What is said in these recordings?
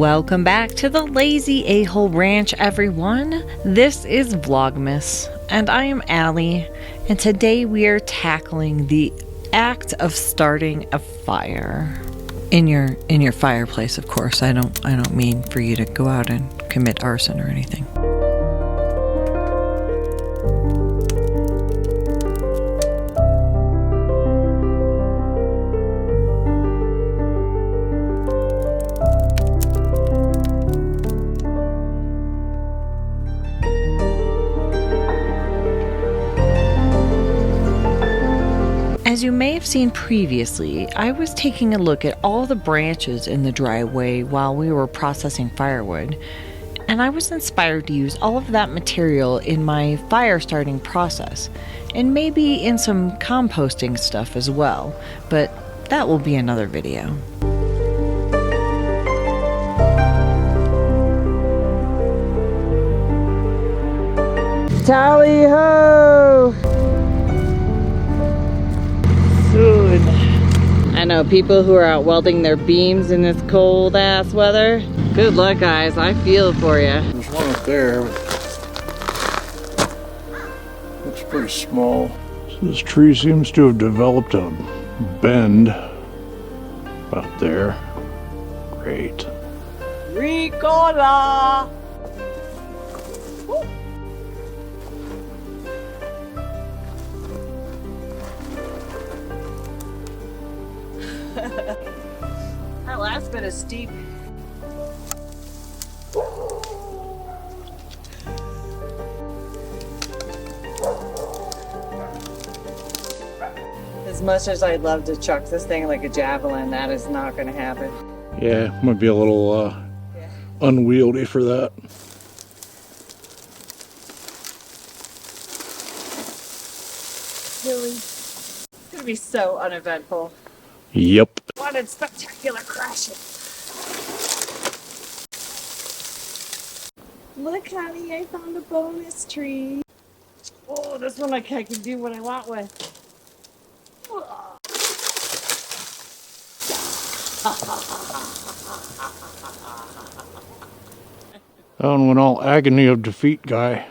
Welcome back to the Lazy A-Hole Ranch, everyone. This is Vlogmas, and I am Allie, and today we are tackling the act of starting a fire. In your fireplace, of course. I don't mean for you to go out and commit arson or anything. As you may have seen previously, I was taking a look at all the branches in the driveway while we were processing firewood, and I was inspired to use all of that material in my fire starting process, and maybe in some composting stuff as well, but that will be another video. Tally ho! I know people who are out welding their beams in this cold ass weather. Good luck, guys. I feel for you. There's one up there. Looks pretty small. So this tree seems to have developed a bend about there. Great. Ricola! That last bit is steep. As much as I'd love to chuck this thing like a javelin, that is not going to happen. Yeah, might be a little unwieldy for that. Really? It's going to be so uneventful. Yep. Wanted spectacular crashing. Look, honey, I found a bonus tree. Oh, this one I can do what I want with. That one went all agony of defeat, guy.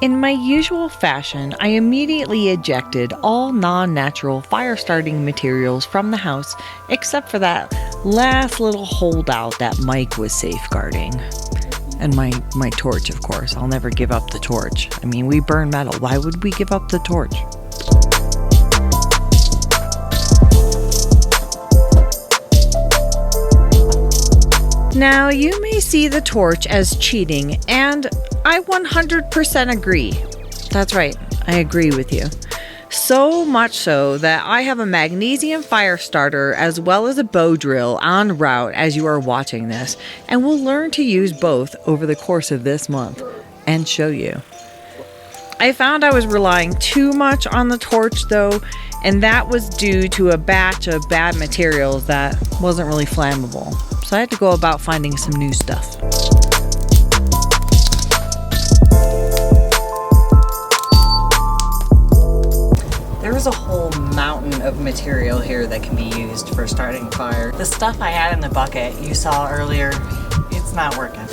In my usual fashion, I immediately ejected all non-natural fire-starting materials from the house, except for that last little holdout that Mike was safeguarding. And my torch, of course. I'll never give up the torch. I mean, we burn metal. Why would we give up the torch? Now, you may see the torch as cheating, and I 100% agree. That's right, I agree with you. So much so that I have a magnesium fire starter as well as a bow drill en route as you are watching this, and we'll learn to use both over the course of this month and show you. I found I was relying too much on the torch though, and that was due to a batch of bad materials that wasn't really flammable. So I had to go about finding some new stuff. There is a whole mountain of material here that can be used for starting a fire. The stuff I had in the bucket you saw earlier, it's not working.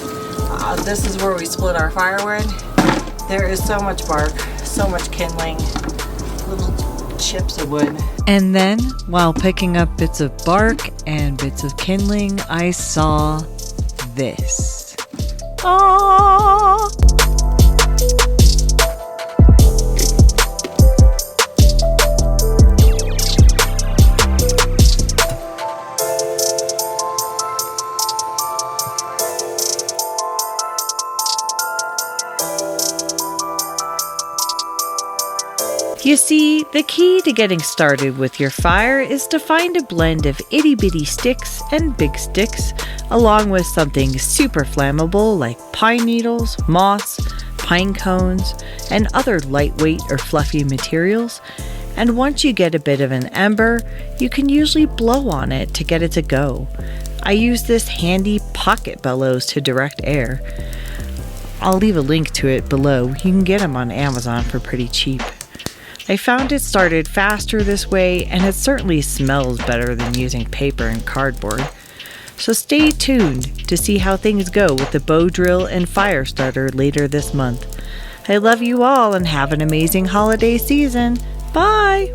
This is where we split our firewood. There is so much bark, so much kindling, little chips of wood. And then, while picking up bits of bark and bits of kindling, I saw this. Aww! You see, the key to getting started with your fire is to find a blend of itty-bitty sticks and big sticks, along with something super flammable like pine needles, moss, pine cones, and other lightweight or fluffy materials. And once you get a bit of an ember, you can usually blow on it to get it to go. I use this handy pocket bellows to direct air. I'll leave a link to it below. You can get them on Amazon for pretty cheap. I found it started faster this way, and it certainly smells better than using paper and cardboard. So stay tuned to see how things go with the bow drill and fire starter later this month. I love you all and have an amazing holiday season. Bye!